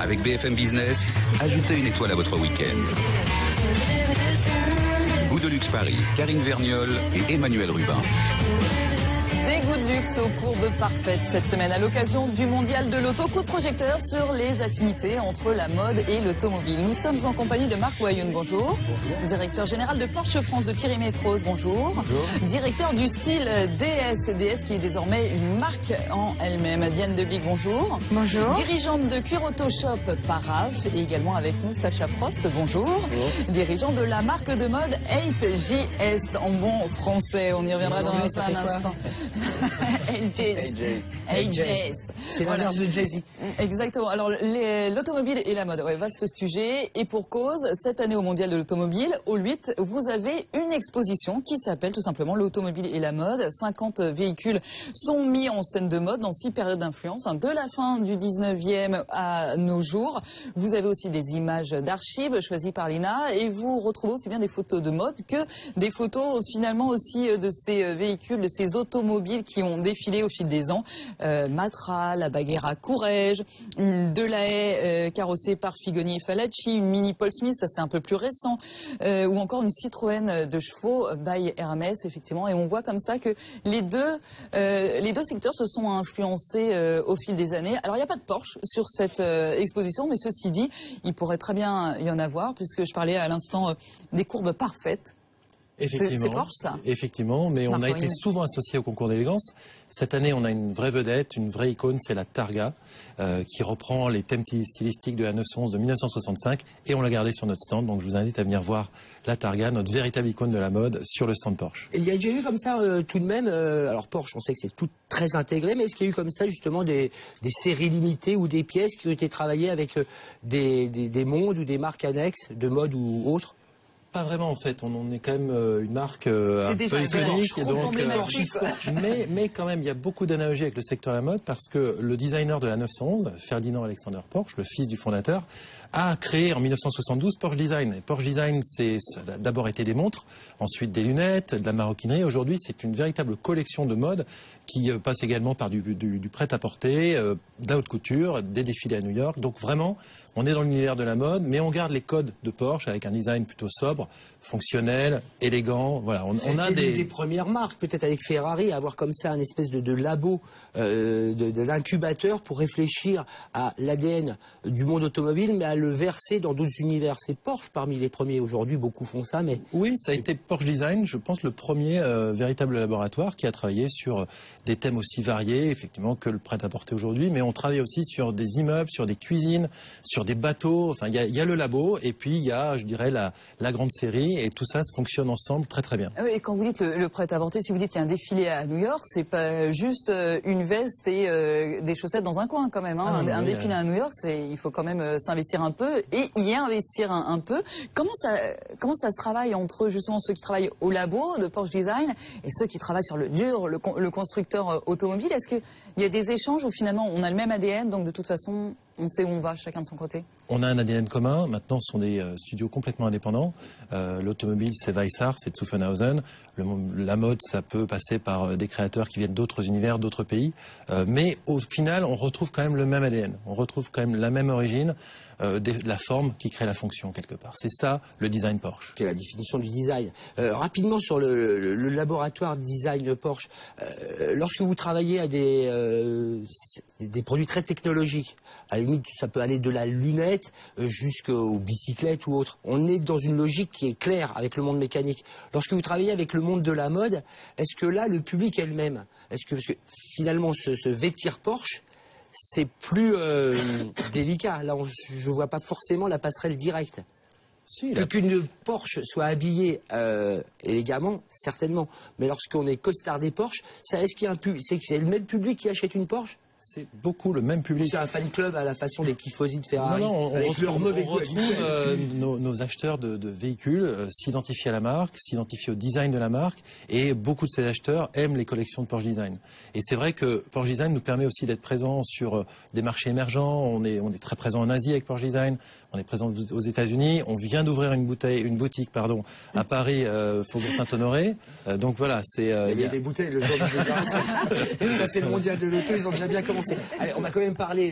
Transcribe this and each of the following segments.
Avec BFM Business, ajoutez une étoile à votre week-end. Goût de luxe Paris, Karine Vergnol et Emmanuel Rubin. Des goûts de luxe aux courbes parfaites cette semaine à l'occasion du mondial de l'auto. Coup de projecteur sur les affinités entre la mode et l'automobile. Nous sommes en compagnie de Marc Wayoun, bonjour. Bonjour. Directeur général de Porsche France de Thierry Méfros, bonjour. Bonjour. Directeur du style DS qui est désormais une marque en elle-même. Diane Deblic, bonjour. Bonjour. Dirigeante de Cuir Auto Shop Paraf et également avec nous Sacha Prost, bonjour. Bonjour. Dirigeant de la marque de mode 8JS en bon français. On y reviendra dans un instant. AJS. C'est l'inverse de Jay-Z. Exactement. Alors, l'automobile et la mode, ouais, vaste sujet. Et pour cause, cette année au Mondial de l'Automobile, au 8, vous avez une exposition qui s'appelle tout simplement l'automobile et la mode. 50 véhicules sont mis en scène de mode dans 6 périodes d'influence, de la fin du 19e à nos jours. Vous avez aussi des images d'archives choisies par l'INA et vous retrouvez aussi bien des photos de mode que des photos finalement aussi de ces véhicules, de ces automobiles qui ont défilé au fil des ans. Matra, la Baguera Courrèges, une Delahaye carrossée par Figoni et Falacci, une Mini Paul Smith, ça c'est un peu plus récent, ou encore une Citroën de chevaux by Hermès, effectivement. Et on voit comme ça que les deux secteurs se sont influencés au fil des années. Alors il n'y a pas de Porsche sur cette exposition, mais ceci dit, il pourrait très bien y en avoir, puisque je parlais à l'instant des courbes parfaites. Effectivement, c'est Porsche, ça. Effectivement, mais on a été Marc souvent associé au concours d'élégance. Cette année, on a une vraie vedette, une vraie icône, c'est la Targa, qui reprend les thèmes stylistiques de la 911 de 1965, et on l'a gardée sur notre stand. Donc je vous invite à venir voir la Targa, notre véritable icône de la mode, sur le stand Porsche. Il y a déjà eu comme ça tout de même, alors Porsche, on sait que c'est tout très intégré, mais est-ce qu'il y a eu comme ça justement des séries limitées ou des pièces qui ont été travaillées avec des mondes ou des marques annexes de mode ou autres? Pas vraiment en fait, on est quand même une marque un peu iconique, et donc, mais quand même il y a beaucoup d'analogies avec le secteur de la mode, parce que le designer de la 911, Ferdinand Alexander Porsche, le fils du fondateur, a créé en 1972 Porsche Design. Et Porsche Design, ça a d'abord été des montres, ensuite des lunettes, de la maroquinerie. Aujourd'hui, c'est une véritable collection de mode qui passe également par du prêt-à-porter, de la haute couture, des défilés à New York. Donc vraiment, on est dans l'univers de la mode, mais on garde les codes de Porsche avec un design plutôt sobre, fonctionnel, élégant. Voilà, on a des premières marques, peut-être avec Ferrari, à avoir comme ça un espèce de labo de l'incubateur pour réfléchir à l'ADN du monde automobile, mais à le verser dans d'autres univers. C'est Porsche parmi les premiers aujourd'hui, beaucoup font ça, mais... Oui, ça a été Porsche Design, je pense, le premier véritable laboratoire qui a travaillé sur des thèmes aussi variés, effectivement, que le prêt-à-porter aujourd'hui, mais on travaille aussi sur des immeubles, sur des cuisines, sur des bateaux. Enfin, il y a le labo, et puis il y a, je dirais, la grande série, et tout ça fonctionne ensemble très très bien. Et quand vous dites le prêt-à-porter, si vous dites qu'il y a un défilé à New York, c'est pas juste une veste et des chaussettes dans un coin quand même. Hein. Un défilé à New York, il faut quand même s'investir un peu et y investir un peu. Comment ça se travaille entre justement ceux qui travaillent au labo de Porsche Design et ceux qui travaillent sur le dur, le constructeur automobile? Est-ce qu'il y a des échanges où finalement on a le même ADN, donc de toute façon on sait où on va chacun de son côté? On a un ADN commun. Maintenant, ce sont des studios complètement indépendants. L'automobile, c'est Weissach, c'est Zuffenhausen. La mode, ça peut passer par des créateurs qui viennent d'autres univers, d'autres pays. Mais au final, on retrouve quand même le même ADN. On retrouve quand même la même origine, la forme qui crée la fonction quelque part. C'est ça le design Porsche. C'est la définition du design. Rapidement sur le laboratoire design Porsche, lorsque vous travaillez à des produits très technologiques, à la limite ça peut aller de la lunette jusqu'aux bicyclettes ou autres, on est dans une logique qui est claire avec le monde mécanique. Lorsque vous travaillez avec le monde de la mode, est-ce que là le public est le même? Parce que finalement se vêtir Porsche, c'est plus délicat. Là je ne vois pas forcément la passerelle directe. Si, qu'une Porsche soit habillée élégamment, certainement. Mais lorsqu'on est costard des Porsche, est-ce qu'il y a c'est le même public qui achète une Porsche? C'est beaucoup le même public. C'est un fan club à la façon des tifosi de Ferrari. Non, on retrouve nos acheteurs de véhicules s'identifient à la marque, s'identifient au design de la marque, et beaucoup de ces acheteurs aiment les collections de Porsche Design. Et c'est vrai que Porsche Design nous permet aussi d'être présents sur des marchés émergents. On est très présent en Asie avec Porsche Design, on est présent aux États-Unis, on vient d'ouvrir une boutique à Paris, Faubourg Saint-Honoré. Donc voilà, il y a des bouteilles le jour de la déclaration. Ça c'est le mondial de l'auto, ils ont déjà bien commencé. commencer. Allez, on va quand même parler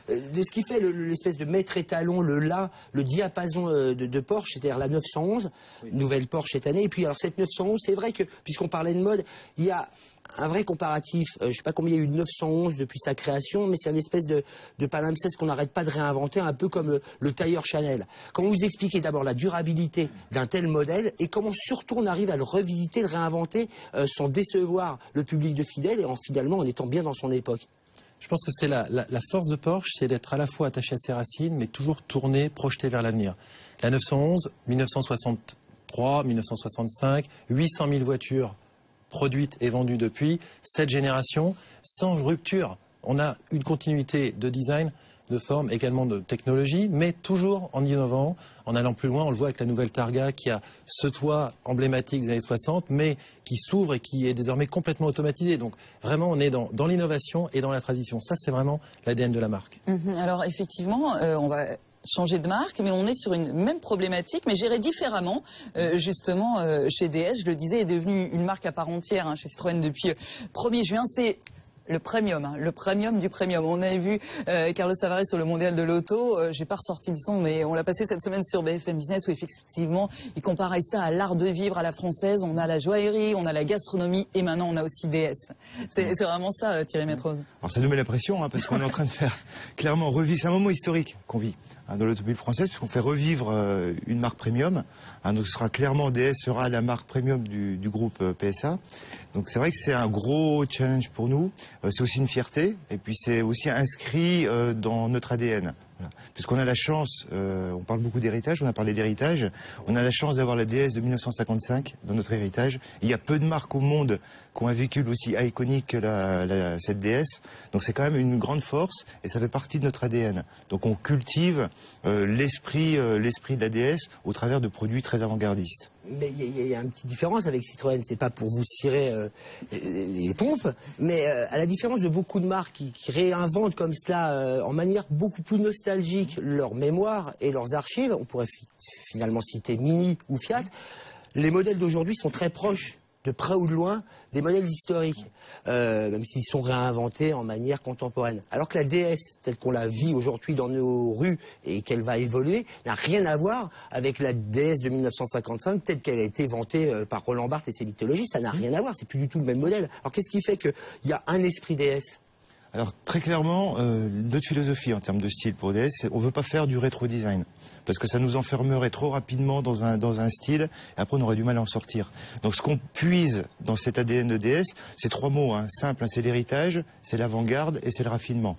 de ce qui fait l'espèce de maître étalon, le diapason de Porsche, c'est-à-dire la 911, nouvelle Porsche cette année. Et puis alors cette 911, c'est vrai que, puisqu'on parlait de mode, il y a un vrai comparatif. Je ne sais pas combien il y a eu de 911 depuis sa création, mais c'est une espèce de palimpseste qu'on n'arrête pas de réinventer, un peu comme le tailleur Chanel. Comment vous expliquez d'abord la durabilité d'un tel modèle et comment surtout on arrive à le revisiter, le réinventer sans décevoir le public de fidèles et finalement en étant bien dans son époque? Je pense que c'est la force de Porsche, c'est d'être à la fois attaché à ses racines, mais toujours tourné, projeté vers l'avenir. La 911, 1963, 1965, 800 000 voitures produites et vendues depuis, 7 générations, sans rupture. On a une continuité de design, de forme, également de technologie, mais toujours en innovant, en allant plus loin. On le voit avec la nouvelle Targa qui a ce toit emblématique des années 60, mais qui s'ouvre et qui est désormais complètement automatisé. Donc vraiment, on est dans l'innovation et dans la tradition. Ça, c'est vraiment l'ADN de la marque. Alors effectivement, on va changer de marque, mais on est sur une même problématique, mais gérée différemment. Justement, chez DS, je le disais, est devenue une marque à part entière chez Citroën depuis 1er juin. C'est le premium, le premium du premium. On avait vu Carlos Tavares sur le mondial de l'auto. J'ai pas ressorti le son, mais on l'a passé cette semaine sur BFM Business où effectivement, il comparait ça à l'art de vivre à la française. On a la joaillerie, on a la gastronomie et maintenant on a aussi DS. C'est vraiment ça, Thierry Métrose. Alors ça nous met la pression parce qu'on est en train de faire clairement revivre. C'est un moment historique qu'on vit dans l'automobile française puisqu'on fait revivre une marque premium. Donc ce sera clairement DS sera la marque premium du groupe PSA. Donc c'est vrai que c'est un gros challenge pour nous. C'est aussi une fierté et puis c'est aussi inscrit dans notre ADN. Voilà. Puisqu'on a la chance, on parle beaucoup d'héritage, on a parlé d'héritage, on a la chance d'avoir la DS de 1955 dans notre héritage. Il y a peu de marques au monde qui ont un véhicule aussi iconique que cette DS, donc c'est quand même une grande force et ça fait partie de notre ADN. Donc on cultive l'esprit de la DS au travers de produits très avant-gardistes. Mais il y a une petite différence avec Citroën, c'est pas pour vous cirer les pompes, mais à la différence de beaucoup de marques qui réinventent comme cela en manière beaucoup plus nostalgique leur mémoire et leurs archives, on pourrait finalement citer Mini ou Fiat, les modèles d'aujourd'hui sont très proches, de près ou de loin, des modèles historiques, même s'ils sont réinventés en manière contemporaine. Alors que la DS, telle qu'on la vit aujourd'hui dans nos rues et qu'elle va évoluer, n'a rien à voir avec la DS de 1955, telle qu'elle a été vantée par Roland Barthes et ses mythologies. Ça n'a rien à voir, c'est plus du tout le même modèle. Alors qu'est-ce qui fait qu'il y a un esprit DS ? Alors très clairement, notre philosophie en termes de style pour DS, on ne veut pas faire du rétro-design. Parce que ça nous enfermerait trop rapidement dans un style, et après on aurait du mal à en sortir. Donc ce qu'on puise dans cet ADN de DS, c'est 3 mots, simples, c'est l'héritage, c'est l'avant-garde et c'est le raffinement.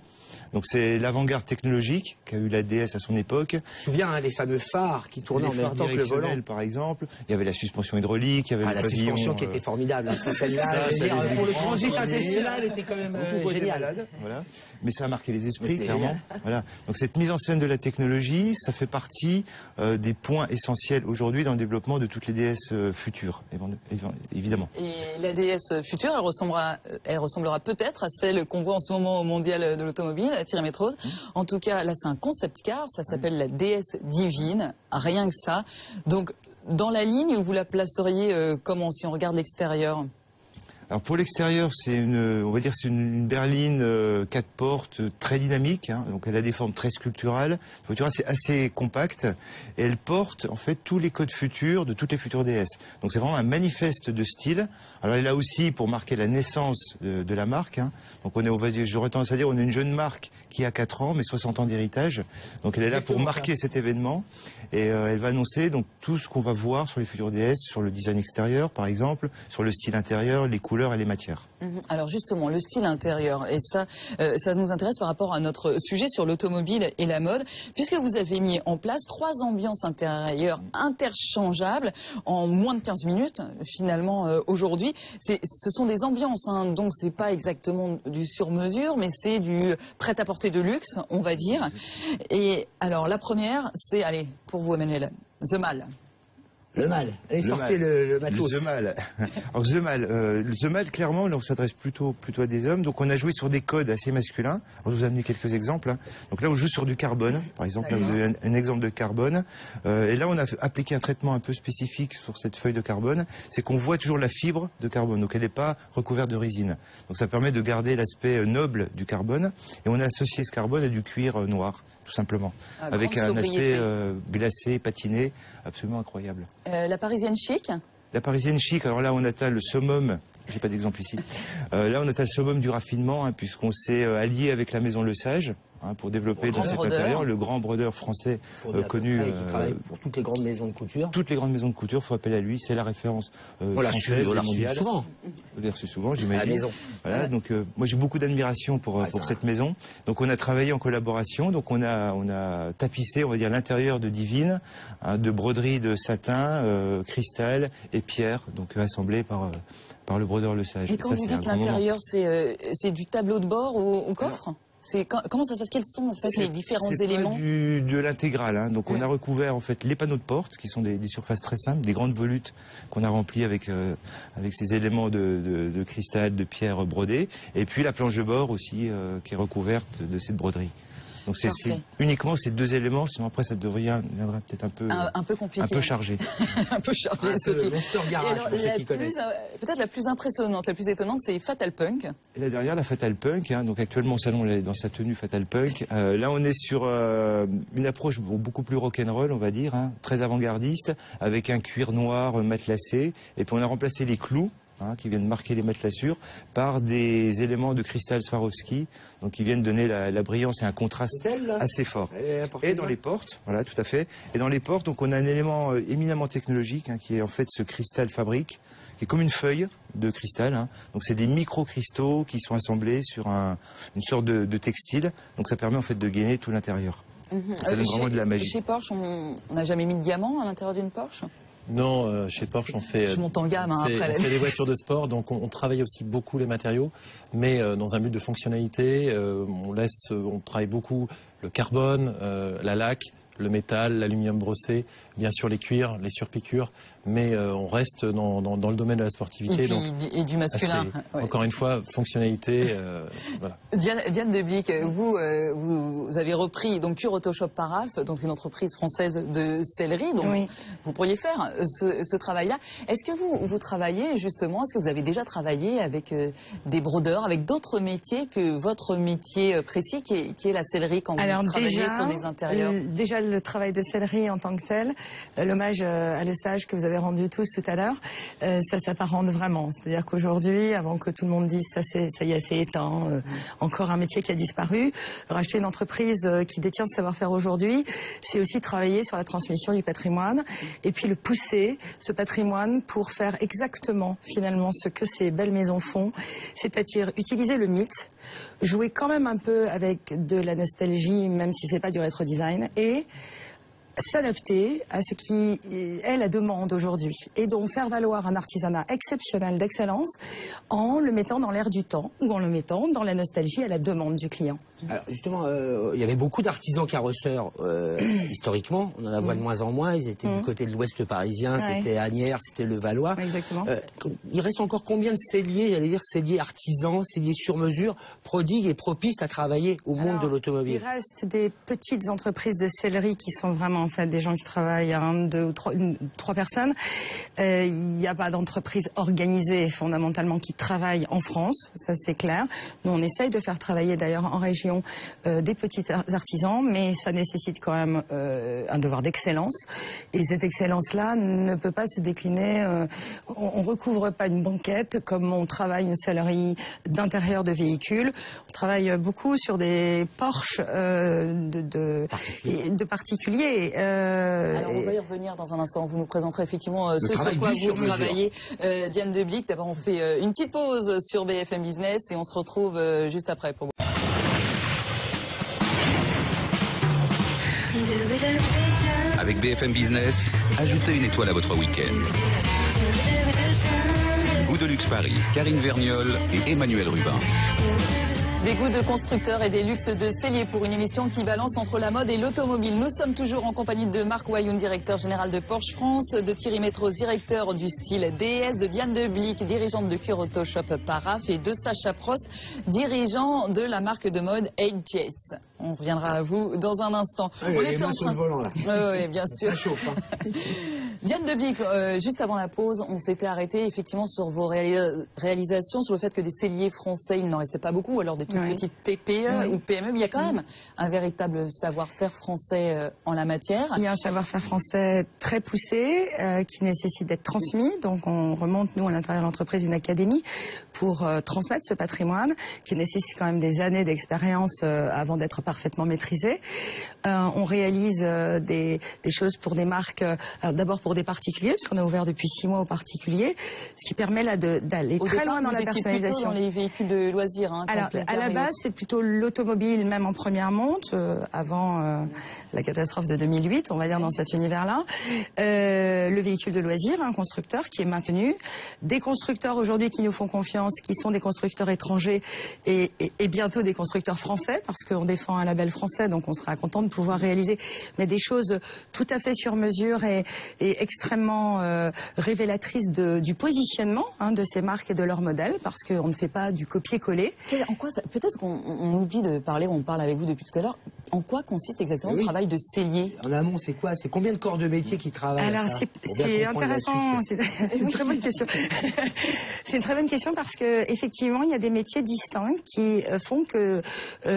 Donc c'est l'avant-garde technologique qu'a eu la DS à son époque. Je me souviens les fameux phares qui tournaient en même temps que le volant. Par exemple, il y avait la suspension hydraulique, il y avait le la pavillon, suspension qui était formidable. Pour le transit intestinal était quand même génial. Voilà. Mais ça a marqué les esprits, clairement. Voilà. Donc cette mise en scène de la technologie, ça fait partie des points essentiels aujourd'hui dans le développement de toutes les DS futures, évidemment. Et la DS future, elle ressemblera peut-être à celle qu'on voit en ce moment au mondial de l'automobile, Thierry Métrose. En tout cas, là c'est un concept car, ça s'appelle la DS Divine, rien que ça. Donc dans la ligne, vous la placeriez comment si on regarde l'extérieur ? Alors pour l'extérieur, on va dire c'est une berline 4 portes très dynamique, donc elle a des formes très sculpturales. La voiture c'est assez compacte et elle porte en fait tous les codes futurs de toutes les futures DS. Donc c'est vraiment un manifeste de style. Alors elle est là aussi pour marquer la naissance de la marque. Donc j'aurais tendance à dire on est une jeune marque qui a 4 ans mais 60 ans d'héritage. Donc elle est là pour marquer cet événement et elle va annoncer donc tout ce qu'on va voir sur les futures DS, sur le design extérieur par exemple, sur le style intérieur, les couleurs et les matières. Alors justement, le style intérieur, et ça nous intéresse par rapport à notre sujet sur l'automobile et la mode, puisque vous avez mis en place 3 ambiances intérieures interchangeables en moins de 15 minutes, finalement, aujourd'hui. Ce sont des ambiances, donc c'est pas exactement du sur-mesure, mais c'est du prêt-à-porter de luxe, on va dire. Et alors, la première, c'est, allez, pour vous Emmanuel, The Mall. Le mâle. Allez, sortez le matos. The Mâle. Alors The Mâle, clairement, là, on s'adresse plutôt à des hommes. Donc on a joué sur des codes assez masculins. Alors, je vais vous amener quelques exemples. Hein. Donc là, on joue sur du carbone. Par exemple, là, vous avez un exemple de carbone. Et là, on a appliqué un traitement un peu spécifique sur cette feuille de carbone. C'est qu'on voit toujours la fibre de carbone. Donc elle n'est pas recouverte de résine. Donc ça permet de garder l'aspect noble du carbone. Et on a associé ce carbone à du cuir noir, tout simplement. Avec un aspect glacé, patiné, absolument incroyable. La parisienne chic? La parisienne chic, alors là on atteint le summum, j'ai pas d'exemple ici, là on atteint le summum du raffinement, hein, puisqu'on s'est allié avec la maison Le Sage, hein, pour développer dans cet intérieur le grand brodeur français connu. Qui travaille pour toutes les grandes maisons de couture. Toutes les grandes maisons de couture, il faut appeler à lui, c'est la référence française et mondiale. Souvent. Vous l'avez reçu souvent, j'imagine. À la maison. Voilà, donc moi j'ai beaucoup d'admiration pour cette maison. Donc on a travaillé en collaboration, donc on a tapissé, on va dire, l'intérieur de Divine, hein, de broderies de satin, cristal et pierre, donc assemblées par le brodeur Le Sage. Et quand vous dites l'intérieur, c'est du tableau de bord au coffre? Comment ça se passe? Quels sont en fait les différents éléments? De l'intégrale. Hein. Donc on a recouvert en fait les panneaux de porte, qui sont des surfaces très simples, des grandes volutes qu'on a remplies avec ces éléments de cristal, de pierre brodée, et puis la planche de bord aussi qui est recouverte de cette broderie. Donc c'est uniquement ces deux éléments, sinon après ça deviendra peut-être un peu compliqué, un peu chargé. Un peu chargé, peut-être la plus impressionnante, la plus étonnante, c'est Fatal Punk. Et la dernière, la Fatal Punk, hein, donc actuellement au salon elle est dans sa tenue Fatal Punk. Là on est sur une approche beaucoup plus rock'n'roll, on va dire, hein, très avant-gardiste, avec un cuir noir matelassé, et puis on a remplacé les clous, hein, qui viennent marquer les matelassures, par des éléments de cristal Swarovski, donc qui viennent donner la brillance et un contraste assez fort. Et dans les portes, voilà, tout à fait. Et dans les portes, donc on a un élément éminemment technologique, hein, qui est en fait ce cristal fabrique, qui est comme une feuille de cristal. Hein. Donc c'est des micro-cristaux qui sont assemblés sur une sorte de textile. Donc ça permet en fait de gainer tout l'intérieur. Ça donne vraiment de la magie. Chez Porsche, on n'a jamais mis de diamant à l'intérieur d'une Porsche? Non, chez Porsche, on fait, je monte en gamme, hein, on fait des voitures de sport, donc on travaille aussi beaucoup les matériaux, mais dans un but de fonctionnalité, on travaille beaucoup le carbone, la laque, le métal, l'aluminium brossé, bien sûr les cuirs, les surpiqûres, mais on reste dans le domaine de la sportivité. Et du masculin. Encore une fois, fonctionnalité, voilà. Diane Deblic, vous avez repris donc Pure Autoshop Paraf, donc une entreprise française de sellerie, donc vous pourriez faire ce travail-là. Est-ce que vous travaillez justement, est-ce que vous avez déjà travaillé avec des brodeurs, avec d'autres métiers que votre métier précis qui est la sellerie quand vous travaillez sur des intérieurs? Déjà le travail de sellerie en tant que tel, l'hommage à Le Sage que vous avez rendu tous tout à l'heure, ça s'apparente vraiment. C'est-à-dire qu'aujourd'hui, avant que tout le monde dise ça y est, c'est éteint, encore un métier qui a disparu, racheter une entreprise qui détient ce savoir-faire aujourd'hui, c'est aussi travailler sur la transmission du patrimoine et puis le pousser, ce patrimoine, pour faire exactement finalement ce que ces belles maisons font, c'est-à-dire utiliser le mythe, jouer quand même un peu avec de la nostalgie, même si c'est pas du rétro design, et s'adapter à ce qui est la demande aujourd'hui et donc faire valoir un artisanat exceptionnel d'excellence en le mettant dans l'air du temps ou en le mettant dans la nostalgie à la demande du client. Alors justement, il y avait beaucoup d'artisans carrosseurs historiquement, on en a voit de moins en moins, ils étaient du côté de l'ouest parisien, c'était Asnières, c'était le Valois. Exactement. Il reste encore combien de selliers, j'allais dire selliers artisans, selliers sur mesure, prodigues et propices à travailler au monde de l'automobile? Il reste des petites entreprises de sellerie qui sont vraiment en fait des gens qui travaillent à 1, 2 ou 3 personnes. Il n'y a pas d'entreprise organisée fondamentalement qui travaille en France, ça c'est clair. Nous on essaye de faire travailler d'ailleurs en région des petits artisans, mais ça nécessite quand même un devoir d'excellence. Et cette excellence-là ne peut pas se décliner, on ne recouvre pas une banquette comme on travaille une sellerie d'intérieur de véhicules. On travaille beaucoup sur des Porsche de particuliers. Alors on va y revenir dans un instant. Vous nous présenterez effectivement ce sur quoi vous travaillez. Diane Deblic, d'abord on fait une petite pause sur BFM Business et on se retrouve juste après pour vous. Avec BFM Business, ajoutez une étoile à votre week-end. Goût de luxe Paris, Karine Vergnol et Emmanuel Rubin. Des goûts de constructeurs et des luxes de celliers pour une émission qui balance entre la mode et l'automobile. Nous sommes toujours en compagnie de Marc Wayoun, directeur général de Porsche France, de Thierry Métros, directeur du style DS, de Diane Deblic, dirigeante de Cuir Auto Shop Paraf, et de Sacha Prost, dirigeant de la marque de mode HJS. On reviendra à vous dans un instant. Oui, on est en train... sur le volant là. Oui, bien sûr. Ça chauffe, hein. Diane Deblic, juste avant la pause, on s'était arrêté effectivement sur vos réalisations, sur le fait que des celliers français, il n'en restait pas beaucoup, alors des toutes petites TPE ou PME, mais il y a quand même un véritable savoir-faire français en la matière. Il y a un savoir-faire français très poussé qui nécessite d'être transmis, donc on remonte nous à l'intérieur de l'entreprise une académie pour transmettre ce patrimoine qui nécessite quand même des années d'expérience avant d'être parfaitement maîtrisé. On réalise des choses pour des marques, d'abord pour des particuliers, parce qu'on a ouvert depuis 6 mois aux particuliers, ce qui permet là d'aller très loin dans la personnalisation. Dans les véhicules de loisirs. Hein, alors, à la base, c'est plutôt l'automobile, même en première monte, avant la catastrophe de 2008, on va dire dans cet univers-là. Le véhicule de loisirs, un constructeur qui est maintenu. Des constructeurs aujourd'hui qui nous font confiance, qui sont des constructeurs étrangers et bientôt des constructeurs français, parce qu'on défend un label français, donc on sera content de pouvoir réaliser mais des choses tout à fait sur mesure et extrêmement révélatrices du positionnement de ces marques et de leurs modèles, parce qu'on ne fait pas du copier-coller. En quoi peut-être qu'on oublie de parler, on parle avec vous depuis tout à l'heure, en quoi consiste exactement le travail de cellier? En amont, c'est quoi? C'est combien de corps de métier qui travaillent? Alors, c'est intéressant, c'est une très bonne question. C'est une très bonne question parce que effectivement, il y a des métiers distincts qui font que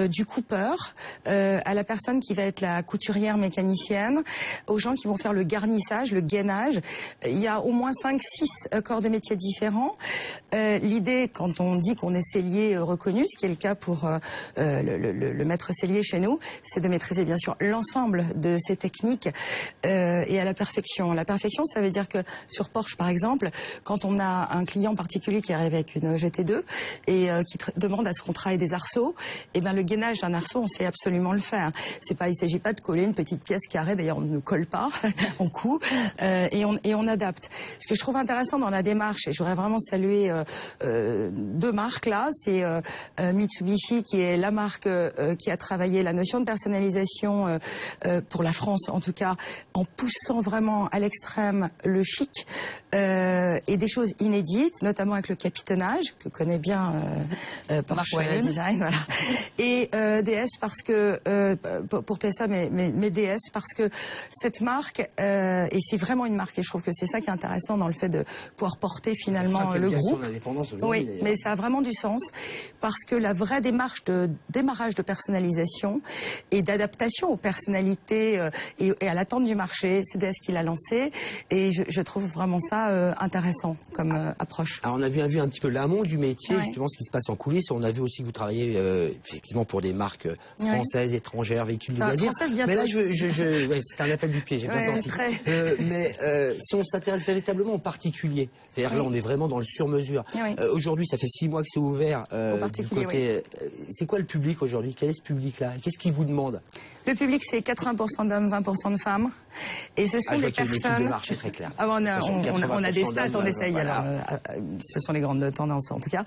du coupeur à la personne qui va être la couturière mécanicienne, aux gens qui vont faire le garnissage, le gainage, il y a au moins 5-6 corps de métiers différents. L'idée, quand on dit qu'on est cellier reconnu, ce qui est le cas pour le maître cellier chez nous, c'est de maîtriser bien sûr l'ensemble de ces techniques et à la perfection. La perfection, ça veut dire que sur Porsche par exemple, quand on a un client particulier qui arrive avec une GT2 et qui demande à ce qu'on travaille des arceaux, et ben le gainage d'un arceau, on sait absolument le faire. Il ne s'agit pas de coller une petite pièce carrée, d'ailleurs on ne colle pas, on coud et on adapte. Ce que je trouve intéressant dans la démarche, et je voudrais vraiment saluer 2 marques là, c'est Mitsubishi qui est la marque qui a travaillé la notion de personnalisation pour la France en tout cas, en poussant vraiment à l'extrême le chic et des choses inédites, notamment avec le capitonnage que connaît bien Porsche Design, voilà. Et DS parce que pour PSA mais DS parce que cette marque et c'est vraiment une marque et je trouve que c'est ça qui est intéressant dans le fait de pouvoir porter finalement le groupe. Oui, mais ça a vraiment du sens parce que la vraie démarche de démarrage de personnalisation et d'adaptation aux personnalités et à l'attente du marché, c'est DS qui l'a lancé et je trouve vraiment ça intéressant comme approche. Alors on a bien vu un petit peu l'amont du métier, justement ce qui se passe en coulisses. On a vu aussi que vous travaillez effectivement pour des marques françaises, étrangères, véhicules de loisirs. Mais là, c'est un appel du pied, j'ai bien senti. Mais si on s'intéresse véritablement aux particuliers, c'est-à-dire là on est vraiment dans le sur-mesure. Aujourd'hui, ça fait 6 mois que c'est ouvert. Du côté, c'est quoi le public aujourd'hui? Quel est ce public-là? Qu'est-ce qu'il vous demande? Le public, c'est 80% d'hommes, 20% de femmes. Et ce sont des personnes... de marché très clair. Ah, on a des stats, on essaye. Voilà. Alors, ce sont les grandes tendances, en tout cas.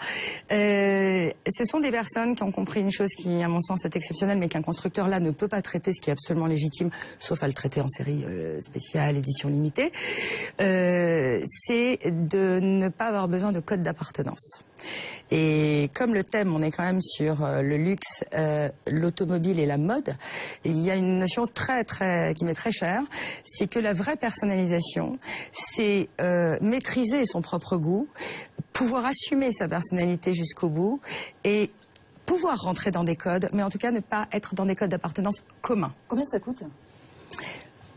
Ce sont des personnes qui ont compris une chose qui, à mon sens, est exceptionnelle, mais qu'un constructeur, là, ne peut pas traiter, ce qui est absolument légitime, sauf à le traiter en série spéciale, édition limitée. C'est de ne pas avoir besoin de code d'appartenance. Et comme le thème, on est quand même sur le luxe, l'automobile et la mode, il y a une notion qui m'est très chère, c'est que la vraie personnalisation, c'est maîtriser son propre goût, pouvoir assumer sa personnalité jusqu'au bout et pouvoir rentrer dans des codes, mais en tout cas ne pas être dans des codes d'appartenance communs. Combien ça coûte ?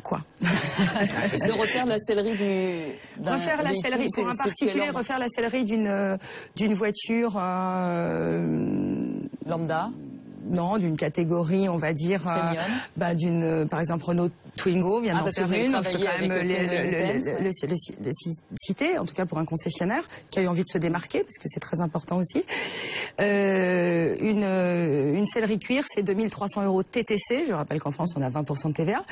Quoi? De refaire la sellerie refaire la sellerie pour un particulier, refaire la sellerie d'une voiture lambda. Non, d'une catégorie, on va dire, par exemple Renault Twingo vient d'en faire une, donc je peux quand même le citer, en tout cas pour un concessionnaire qui a eu envie de se démarquer, parce que c'est très important aussi. Une sellerie cuir, c'est 2300 € TTC, je rappelle qu'en France on a 20% de TVA.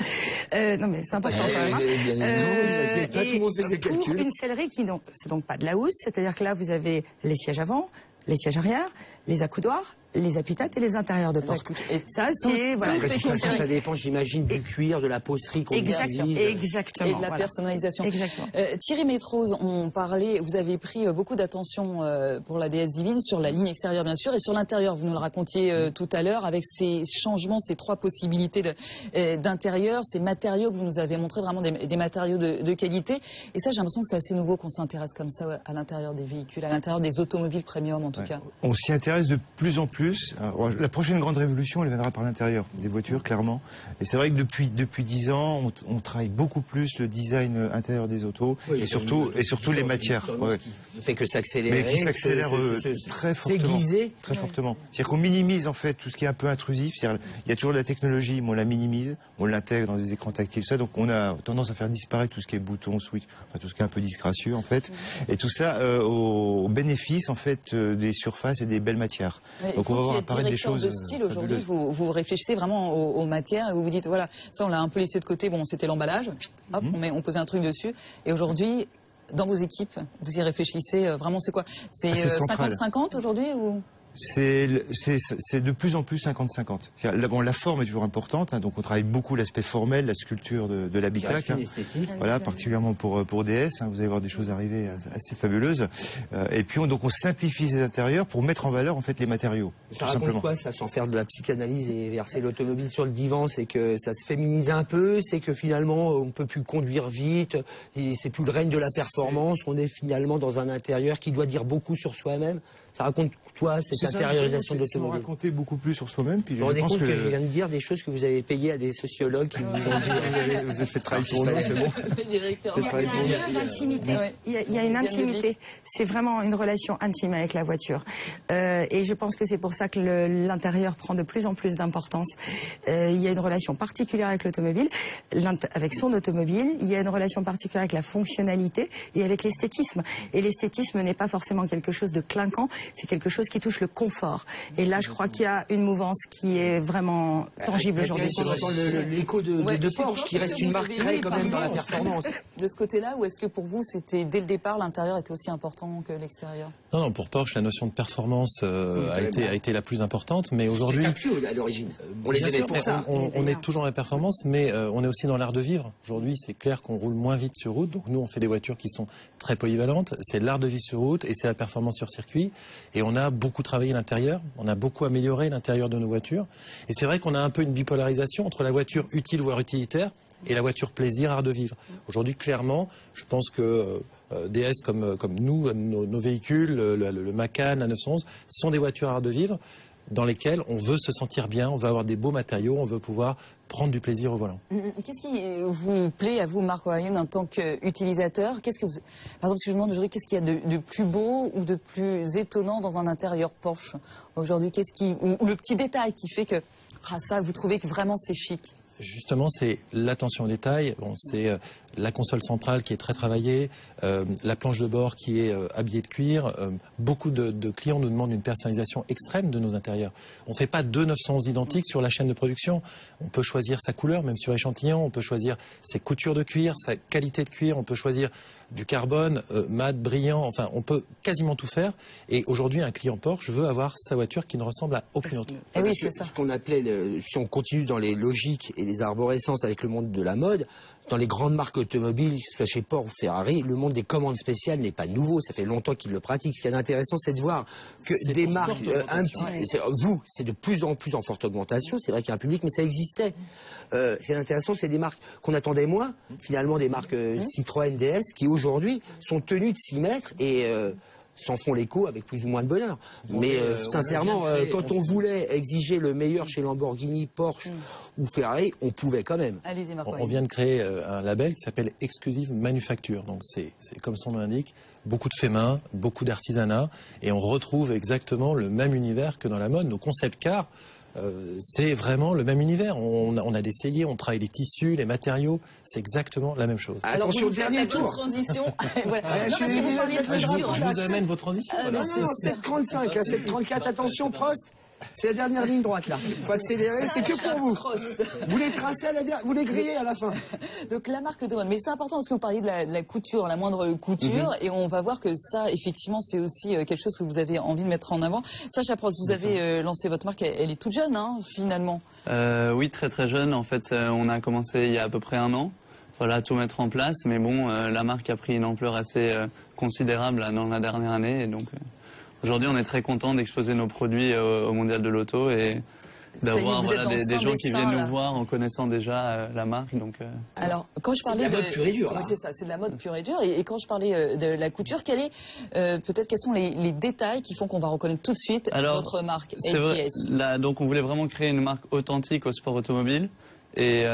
Non mais c'est important quand même. Et pour une sellerie qui, c'est donc pas de la housse, c'est-à-dire que là vous avez les sièges avant, les sièges arrière, les accoudoirs, les appuis-têtes et les intérieurs de porte. Et ça, c'est... Voilà. Ça dépend, j'imagine, du cuir, de la poterie qu'on utilise. Exactement. Et de la personnalisation. Exactement. Thierry Métrose, vous avez pris beaucoup d'attention pour la déesse divine sur la ligne extérieure, bien sûr, et sur l'intérieur. Vous nous le racontiez tout à l'heure, avec ces changements, ces 3 possibilités d'intérieur, ces matériaux que vous nous avez montrés, vraiment des matériaux de qualité. Et ça, j'ai l'impression que c'est assez nouveau qu'on s'intéresse comme ça à l'intérieur des véhicules, à l'intérieur des automobiles premium, en tout cas. On s'y intéresse de plus en plus. La prochaine grande révolution, elle viendra par l'intérieur des voitures, clairement. Et c'est vrai que depuis 10 ans, on travaille beaucoup plus le design intérieur des autos, et surtout les matières. Ne fait que s'accélérer. Mais qui s'accélère très fortement. Très fortement. C'est-à-dire qu'on minimise en fait tout ce qui est un peu intrusif. Il y a toujours de la technologie, mais on la minimise, on l'intègre dans des écrans tactiles, ça. Donc on a tendance à faire disparaître tout ce qui est boutons, switch, enfin, tout ce qui est un peu disgracieux en fait. Et tout ça au bénéfice en fait des surfaces et des belles matières. Donc on va voir apparaître des choses. De style aujourd'hui, vous réfléchissez vraiment aux matières et vous vous dites voilà, ça on l'a un peu laissé de côté. Bon, c'était l'emballage. Hop, on posait un truc dessus. Et aujourd'hui, dans vos équipes, vous y réfléchissez vraiment. C'est quoi? C'est 50-50 aujourd'hui ou? C'est de plus en plus 50-50. Bon, la forme est toujours importante, hein, donc on travaille beaucoup l'aspect formel, la sculpture de l'habitacle. Voilà, particulièrement pour DS, hein, vous allez voir des choses arriver assez fabuleuses. Et puis donc on simplifie ces intérieurs pour mettre en valeur en fait les matériaux. Ça raconte quoi, ça, sans faire de la psychanalyse et verser l'automobile sur le divan? C'est que ça se féminise un peu, c'est que finalement on peut plus conduire vite, c'est plus le règne de la performance, on est finalement dans un intérieur qui doit dire beaucoup sur soi-même. Ça raconte quoi, cette intériorisation de l'automobile? On raconter beaucoup plus sur soi-même. Vous vous rendez compte que je viens de dire des choses que vous avez payées à des sociologues qui vous ont dit... Vous avez fait travail pour nous, c'est bon. Il y a une intimité. Il y a une intimité. C'est vraiment une relation intime avec la voiture. Et je pense que c'est pour ça que l'intérieur prend de plus en plus d'importance. Il y a une relation particulière avec l'automobile, avec son automobile. Il y a une relation particulière avec la fonctionnalité et avec l'esthétisme. Et l'esthétisme n'est pas forcément quelque chose de clinquant, c'est quelque chose qui touche le confort. Et là, je crois qu'il y a une mouvance qui est vraiment tangible aujourd'hui. L'écho de Porsche, qui reste une marque très quand même dans la performance. De ce côté-là, ou est-ce que pour vous, c'était dès le départ, l'intérieur était aussi important que l'extérieur? Non, pour Porsche, la notion de performance a été la plus importante, mais aujourd'hui... à l'origine, on les aimait pour ça. On est toujours dans la performance, mais on est aussi dans l'art de vivre. Aujourd'hui, c'est clair qu'on roule moins vite sur route, donc nous, on fait des voitures qui sont très polyvalentes. C'est l'art de vivre sur route et c'est la performance sur circuit. Et on a beaucoup travaillé l'intérieur, on a beaucoup amélioré l'intérieur de nos voitures. Et c'est vrai qu'on a un peu une bipolarisation entre la voiture utile, voire utilitaire, et la voiture plaisir, art de vivre. Aujourd'hui, clairement, je pense que DS comme nous, nos véhicules, le Macan, la 911, sont des voitures art de vivre dans lesquelles on veut se sentir bien, on veut avoir des beaux matériaux, on veut pouvoir prendre du plaisir au volant. Qu'est-ce qui vous plaît à vous, Marc O'Hagan, en tant qu'utilisateur? Par exemple, si je vous demande aujourd'hui, qu'est-ce qu'il y a de plus beau ou de plus étonnant dans un intérieur Porsche aujourd'hui? Ou le petit détail qui fait que ça, vous trouvez que vraiment c'est chic? Justement, c'est l'attention aux détails, c'est la console centrale qui est très travaillée, la planche de bord qui est habillée de cuir. Beaucoup de clients nous demandent une personnalisation extrême de nos intérieurs. On ne fait pas deux 911 identiques sur la chaîne de production. On peut choisir sa couleur, même sur échantillon, on peut choisir ses coutures de cuir, sa qualité de cuir, on peut choisir du carbone, mat, brillant, enfin on peut quasiment tout faire. Et aujourd'hui, un client Porsche veut avoir sa voiture qui ne ressemble à aucune autre. Et oui, c'est ça. Ce qu'on appelait, si on continue dans les logiques et les arborescences avec le monde de la mode, dans les grandes marques automobiles, que ce soit chez Porsche ou Ferrari, le monde des commandes spéciales n'est pas nouveau, ça fait longtemps qu'ils le pratiquent. Ce qui est intéressant, c'est de voir que des marques, c'est de plus en plus en forte augmentation, c'est vrai qu'il y a un public, mais ça existait. Ce qui est intéressant, c'est des marques qu'on attendait moins, finalement des marques Citroën, DS, qui aujourd'hui sont tenues de s'y mettre et s'en font l'écho avec plus ou moins de bonheur. Mais sincèrement, quand on voulait exiger le meilleur chez Lamborghini, Porsche ou Ferrari, on pouvait quand même. On vient de créer un label qui s'appelle Exclusive Manufacture. Donc c'est comme son nom l'indique, beaucoup de faits main, beaucoup d'artisanat, et on retrouve exactement le même univers que dans la mode. Nos concept cars, c'est vraiment le même univers. On a des celliers, on travaille les tissus, les matériaux, c'est exactement la même chose. Alors, vous dernier tour. Transition. Je vous amène vos transitions. Non, 735, 734, attention, Prost. C'est la dernière ligne droite là. Il faut accélérer, c'est que pour vous. Vous les tracez vous les grillez à la fin. Donc la marque de mode, mais c'est important parce que vous parliez de la couture, la moindre couture, et on va voir que ça, effectivement, c'est aussi quelque chose que vous avez envie de mettre en avant. Sacha Prost, vous avez lancé votre marque, elle est toute jeune, hein, finalement. Oui, très très jeune. En fait, on a commencé il y a à peu près 1 an. Voilà, tout mettre en place, mais bon, la marque a pris une ampleur assez considérable là, dans la dernière année, et donc aujourd'hui on est très content d'exposer nos produits au Mondial de l'Auto et d'avoir des gens qui viennent nous voir en connaissant déjà la marque. Donc, alors, quand je parlais de la mode pure et dure, c'est ça, c'est de la mode pure et dure. Et quand je parlais de la couture, quels sont les détails qui font qu'on va reconnaître tout de suite votre marque AJS? Donc on voulait vraiment créer une marque authentique au sport automobile. Et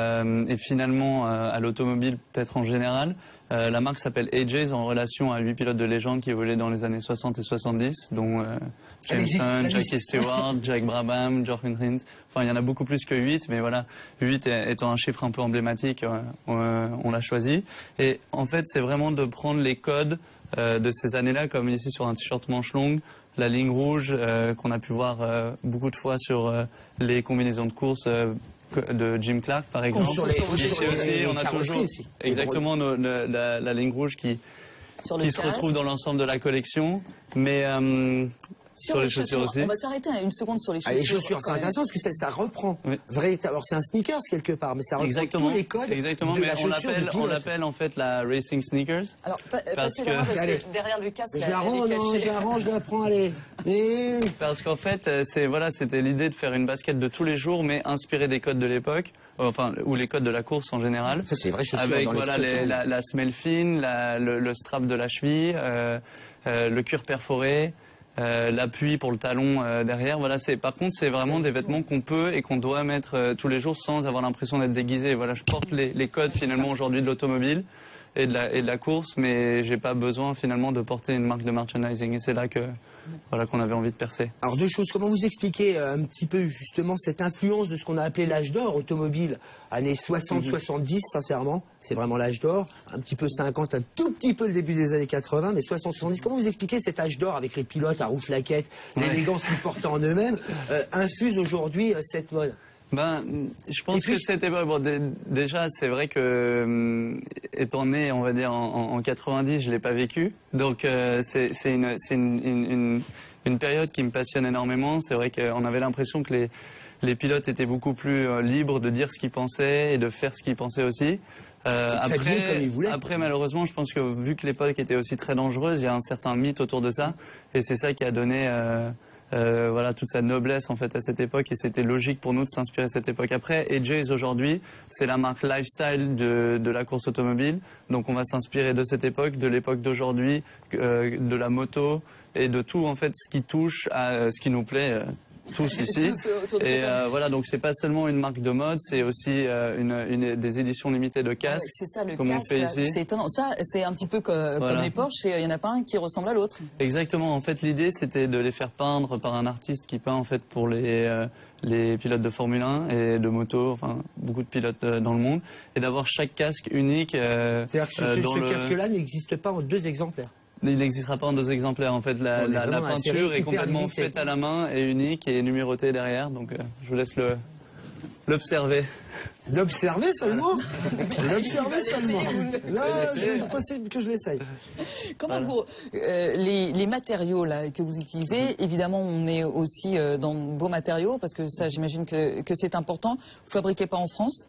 finalement, à l'automobile, peut-être en général, la marque s'appelle AJ's en relation à 8 pilotes de légende qui évoluaient dans les années 60 et 70, dont Jameson, Jackie Stewart, Jack Brabham, Geoff Hinton. Enfin, il y en a beaucoup plus que 8, mais voilà, 8 étant un chiffre un peu emblématique, on l'a choisi. Et en fait, c'est vraiment de prendre les codes de ces années-là, comme ici sur un t-shirt manche longue, la ligne rouge qu'on a pu voir beaucoup de fois sur les combinaisons de course de Jim Clark par exemple. Ici aussi, on a toujours exactement la ligne rouge qui se retrouve dans l'ensemble de la collection, mais sur les chaussures aussi. On va s'arrêter une seconde sur les chaussures. Les chaussures, c'est intéressant parce que ça reprend. Oui. Alors c'est un sneakers quelque part, mais ça reprend tous les codes. Exactement, de mais la chaussure on l'appelle en fait la racing sneakers. Alors parce que derrière le casque, je la prends, allez. Parce qu'en fait, c'était l'idée de faire une basket de tous les jours, mais inspirée des codes de l'époque, enfin ou les codes de la course en général. Ça c'est vrai, avec la semelle fine, le strap de la cheville, le cuir perforé. L'appui pour le talon derrière, voilà, par contre c'est vraiment des vêtements qu'on peut et qu'on doit mettre tous les jours sans avoir l'impression d'être déguisé. Voilà, je porte les codes finalement aujourd'hui de l'automobile et de la course, mais j'ai pas besoin finalement de porter une marque de merchandising, et c'est là qu'on avait envie de percer. Alors 2 choses, comment vous expliquez un petit peu justement cette influence de ce qu'on a appelé l'âge d'or automobile, années 60-70 sincèrement, c'est vraiment l'âge d'or, un petit peu 50, un tout petit peu le début des années 80, mais 60-70, comment vous expliquez cet âge d'or avec les pilotes à roue-flaquette, l'élégance qu'ils portaient en eux-mêmes, infuse aujourd'hui cette mode? Je pense que c'était déjà c'est vrai que étant né on va dire en 90, je l'ai pas vécu, donc c'est une période qui me passionne énormément. C'est vrai qu'on avait l'impression que les pilotes étaient beaucoup plus libres de dire ce qu'ils pensaient et de faire ce qu'ils pensaient aussi. Après malheureusement je pense que vu que l'époque était aussi très dangereuse, il y a un certain mythe autour de ça, et c'est ça qui a donné toute sa noblesse en fait à cette époque, et c'était logique pour nous de s'inspirer de cette époque. Après, AJ's aujourd'hui, c'est la marque lifestyle de la course automobile, donc on va s'inspirer de cette époque, de l'époque d'aujourd'hui, de la moto et de tout en fait ce qui touche à ce qui nous plaît tous ici. Et voilà, donc c'est pas seulement une marque de mode, c'est aussi des éditions limitées de casques. C'est ça, le comme casque, on fait ici. C'est étonnant. Ça, c'est un petit peu comme les Porsche, il n'y en a pas un qui ressemble à l'autre. Exactement. En fait, l'idée, c'était de les faire peindre par un artiste qui peint en fait pour les pilotes de Formule 1 et de moto, enfin beaucoup de pilotes dans le monde, et d'avoir chaque casque unique. C'est-à-dire que ce casque-là n'existe pas en 2 exemplaires. Il n'existera pas en 2 exemplaires. En fait, la peinture est complètement faite à la main et unique et numérotée derrière. Donc, je vous laisse l'observer. L'observer seulement? L'observer seulement. Là, c'est possible que je l'essaye. Comment les matériaux là, que vous utilisez, évidemment, on est aussi dans de beaux matériaux, parce que ça, j'imagine que c'est important. Vous ne fabriquez pas en France?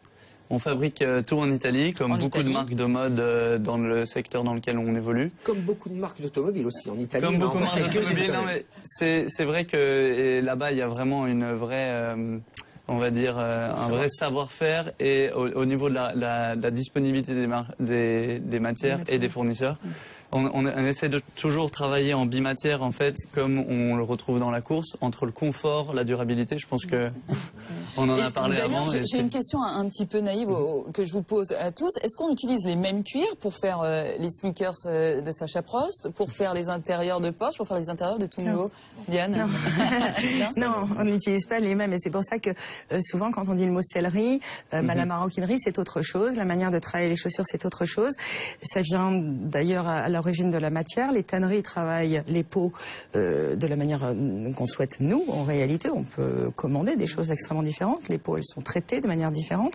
On fabrique tout en Italie, comme beaucoup de marques de mode dans le secteur dans lequel on évolue. Comme beaucoup de marques d'automobile aussi en Italie. Comme beaucoup de marques d'automobile, non mais c'est vrai que là-bas il y a vraiment une vraie, on va dire, un vrai savoir-faire, et au niveau de la disponibilité des matières et des fournisseurs. On essaie de toujours travailler en bimatière en fait, comme on le retrouve dans la course, entre le confort, la durabilité. Je pense que On en a parlé avant. D'ailleurs, j'ai une question un petit peu naïve que je vous pose à tous. Est-ce qu'on utilise les mêmes cuirs pour faire les sneakers de Sacha Prost, pour faire les intérieurs de Porsche, pour faire les intérieurs de Twingo? Diane? Non. Non, on n'utilise pas les mêmes. Et c'est pour ça que souvent, quand on dit le mot sellerie, la maroquinerie, c'est autre chose. La manière de travailler les chaussures, c'est autre chose. Ça vient d'ailleurs à l'origine de la matière. Les tanneries travaillent les peaux de la manière qu'on souhaite nous. En réalité, on peut commander des choses extrêmement différentes. Les peaux, elles sont traitées de manière différente.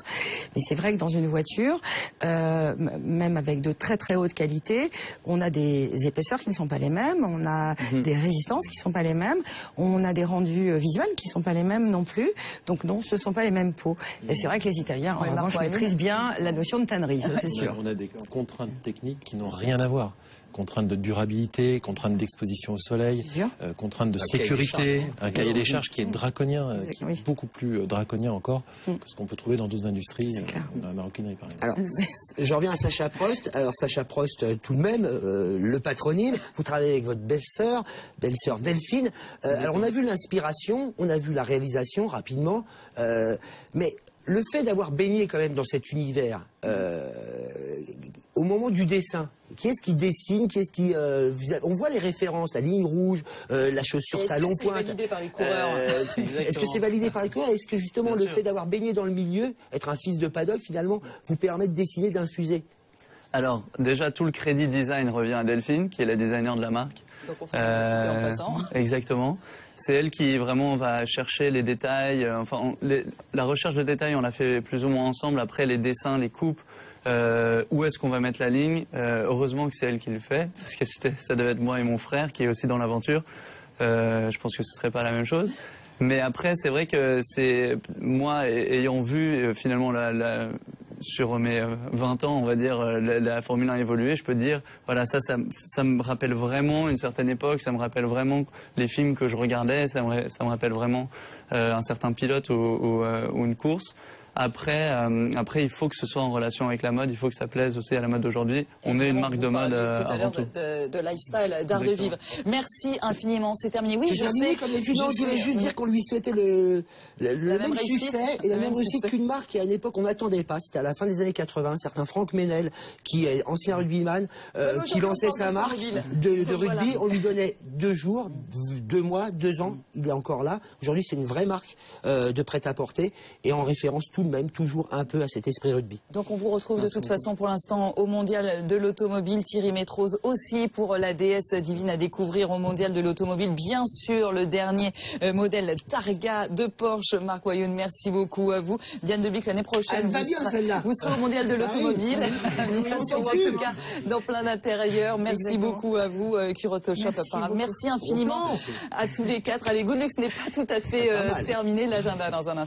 Mais c'est vrai que dans une voiture, même avec de très très haute qualité, on a des épaisseurs qui ne sont pas les mêmes, on a des résistances qui ne sont pas les mêmes, on a des rendus visuels qui ne sont pas les mêmes non plus. Donc non, ce ne sont pas les mêmes peaux. Et c'est vrai que les Italiens, en revanche, maîtrisent bien la notion de tannerie, ça c'est sûr. On a des contraintes techniques qui n'ont rien à voir. Contraintes de durabilité, contraintes d'exposition au soleil, contraintes de sécurité, un cahier des charges qui est draconien, qui est beaucoup plus draconien encore que ce qu'on peut trouver dans d'autres industries, dans la maroquinerie par exemple. Alors, je reviens à Sacha Prost. Alors Sacha Prost, tout de même, le patronyme, vous travaillez avec votre belle-sœur Delphine. Alors on a vu l'inspiration, on a vu la réalisation rapidement, mais le fait d'avoir baigné quand même dans cet univers, au moment du dessin, qui est-ce qui dessine, qui est-ce qui, on voit les références, la ligne rouge, la chaussure talon pointe. Est-ce que c'est validé par les coureurs? Est-ce que c'est validé par les coureurs? Est-ce que justement le fait d'avoir baigné dans le milieu, être un fils de paddock finalement, vous permet de dessiner, d'infuser? Alors déjà tout le crédit design revient à Delphine, qui est la designer de la marque. Donc on fait une en passant. Exactement. C'est elle qui vraiment va chercher les détails. La recherche de détails, on l'a fait plus ou moins ensemble. Après, les dessins, les coupes, où est-ce qu'on va mettre la ligne. Heureusement que c'est elle qui le fait, parce que ça devait être moi et mon frère qui est aussi dans l'aventure. Je pense que ce serait pas la même chose. Mais après, c'est vrai que c'est moi, ayant vu finalement sur mes 20 ans, on va dire, la Formule 1 évoluer, je peux dire, voilà, ça me rappelle vraiment une certaine époque, ça me rappelle vraiment les films que je regardais, ça me rappelle vraiment un certain pilote ou une course. Après, il faut que ce soit en relation avec la mode, il faut que ça plaise aussi à la mode d'aujourd'hui. On est une marque de mode avant tout. De lifestyle, d'art de vivre. Merci infiniment, c'est terminé. Oui, je sais. Je voulais juste dire qu'on lui souhaitait le même succès et la même réussite qu'une marque qui à l'époque on n'attendait pas. C'était à la fin des années 80, un certain Franck Ménel, qui est ancien rugbyman, qui lançait sa marque de rugby. On lui donnait 2 jours, 2 mois, 2 ans. Il est encore là. Aujourd'hui, c'est une vraie marque de prêt-à-porter et en référence tout de même toujours un peu à cet esprit rugby. Donc on vous retrouve de toute façon pour l'instant au Mondial de l'Automobile. Thierry Métrose aussi pour la déesse divine à découvrir au Mondial de l'Automobile. Bien sûr, le dernier modèle Targa de Porsche. Marc Wayoun, merci beaucoup à vous. Diane Debic, l'année prochaine, vous serez au Mondial de l'Automobile. Bien sûr, en tout cas, dans plein d'intérieurs. Merci beaucoup à vous, Curoto Shop. Merci infiniment à tous les 4. Allez, Good Luck, ce n'est pas tout à fait terminé. L'agenda dans un instant.